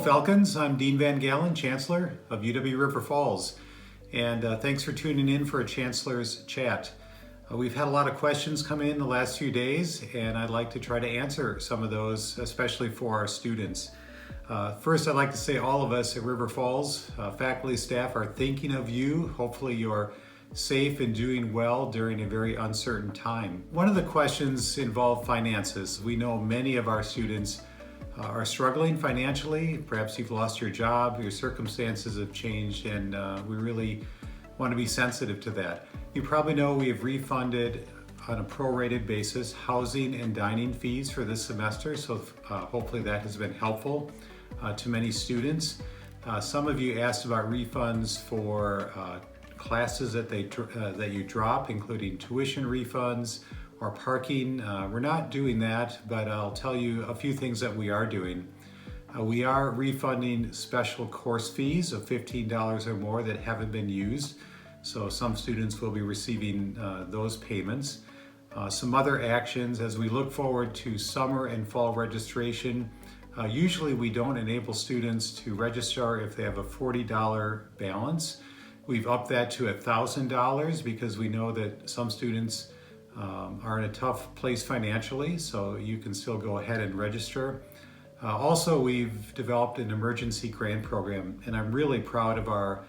Falcons. I'm Dean Van Galen, Chancellor of UW River Falls. And thanks for tuning in for a Chancellor's Chat. We've had a lot of questions come in the last few days, and I'd like to try to answer some of those, especially for our students. First, I'd like to say all of us at River Falls, faculty, staff, are thinking of you. Hopefully you're safe and doing well during a very uncertain time. One of the questions involved finances. We know many of our students are struggling financially. Perhaps you've lost your job, your circumstances have changed, and we really want to be sensitive to that. You probably know we have refunded on a prorated basis housing and dining fees for this semester, so hopefully that has been helpful to many students. Some of you asked about refunds for classes that you drop, including tuition refunds or parking. We're not doing that, but I'll tell you a few things that we are doing. We are refunding special course fees of $15 or more that haven't been used. So some students will be receiving those payments. Some other actions as we look forward to summer and fall registration. Usually we don't enable students to register if they have a $40 balance. We've upped that to $1,000 because we know that some students are in a tough place financially, so you can still go ahead and register. Also, we've developed an emergency grant program, and I'm really proud of our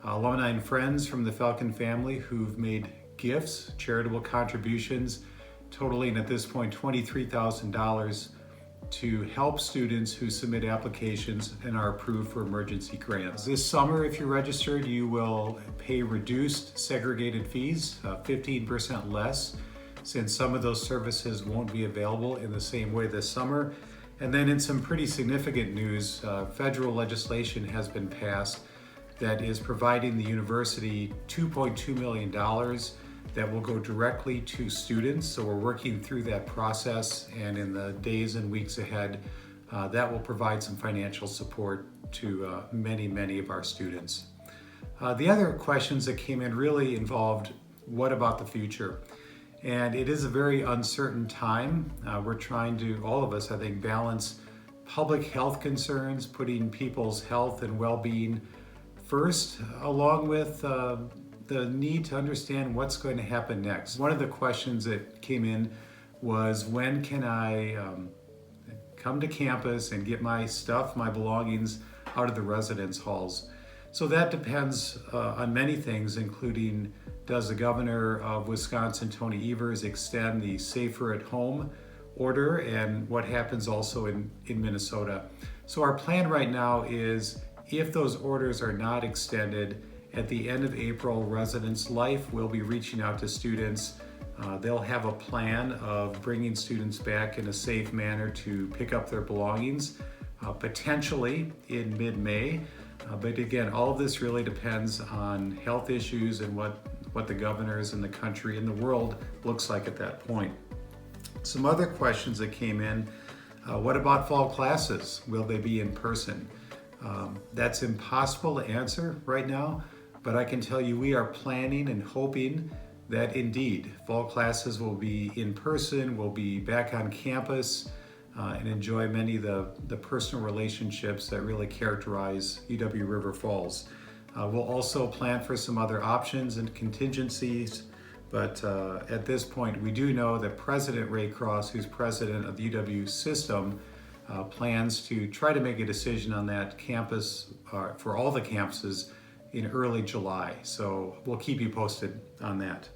alumni and friends from the Falcon family who've made gifts, charitable contributions, totaling at this point $23,000 to help students who submit applications and are approved for emergency grants. This summer, if you're registered, you will pay reduced segregated fees, 15% less, since some of those services won't be available in the same way this summer. And then in some pretty significant news, federal legislation has been passed that is providing the university $2.2 million that will go directly to students. So we're working through that process, and in the days and weeks ahead, that will provide some financial support to many of our students. The other questions that came in really involved, what about the future? And it is a very uncertain time. We're trying to, all of us, I think, balance public health concerns, putting people's health and well-being first, along with the need to understand what's going to happen next. One of the questions that came in was, when can I come to campus and get my stuff, my belongings out of the residence halls? So that depends on many things, including, does the governor of Wisconsin, Tony Evers, extend the Safer at Home order, and what happens also in Minnesota? So our plan right now is, if those orders are not extended, at the end of April, Residence Life will be reaching out to students. They'll have a plan of bringing students back in a safe manner to pick up their belongings, potentially in mid-May. But again, all of this really depends on health issues and what the governors in the country and the world looks like at that point. Some other questions that came in, what about fall classes? Will they be in person? That's impossible to answer right now, but I can tell you we are planning and hoping that indeed fall classes will be in person, we'll be back on campus, and enjoy many of the personal relationships that really characterize UW River Falls. We'll also plan for some other options and contingencies, but at this point we do know that President Ray Cross, who's president of the UW system, plans to try to make a decision on that campus for all the campuses in early July. So we'll keep you posted on that.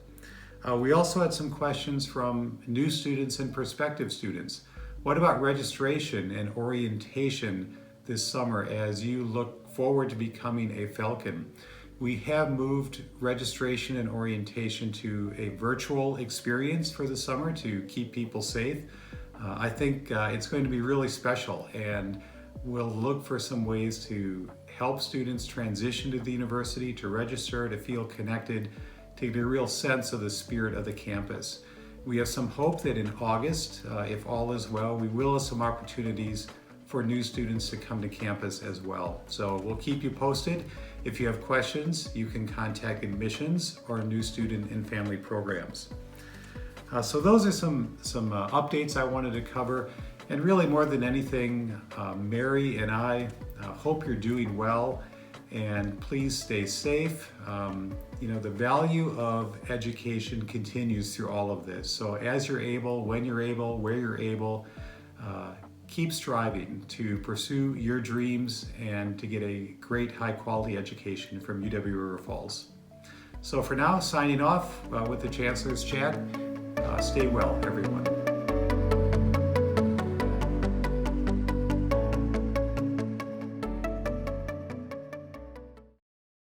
We also had some questions from new students and prospective students. What about registration and orientation this summer as you look forward to becoming a Falcon? We have moved registration and orientation to a virtual experience for the summer to keep people safe. I think it's going to be really special, and we'll look for some ways to help students transition to the university, to register, to feel connected, to get a real sense of the spirit of the campus. We have some hope that in August, if all is well, we will have some opportunities for new students to come to campus as well. So we'll keep you posted. If you have questions, you can contact admissions or new student and family programs. So those are some updates I wanted to cover. And really more than anything, Mary and I hope you're doing well, and please stay safe. The value of education continues through all of this. So as you're able, when you're able, where you're able, keep striving to pursue your dreams and to get a great high quality education from UW River Falls. So for now, signing off with the Chancellor's Chat. Stay well, everyone.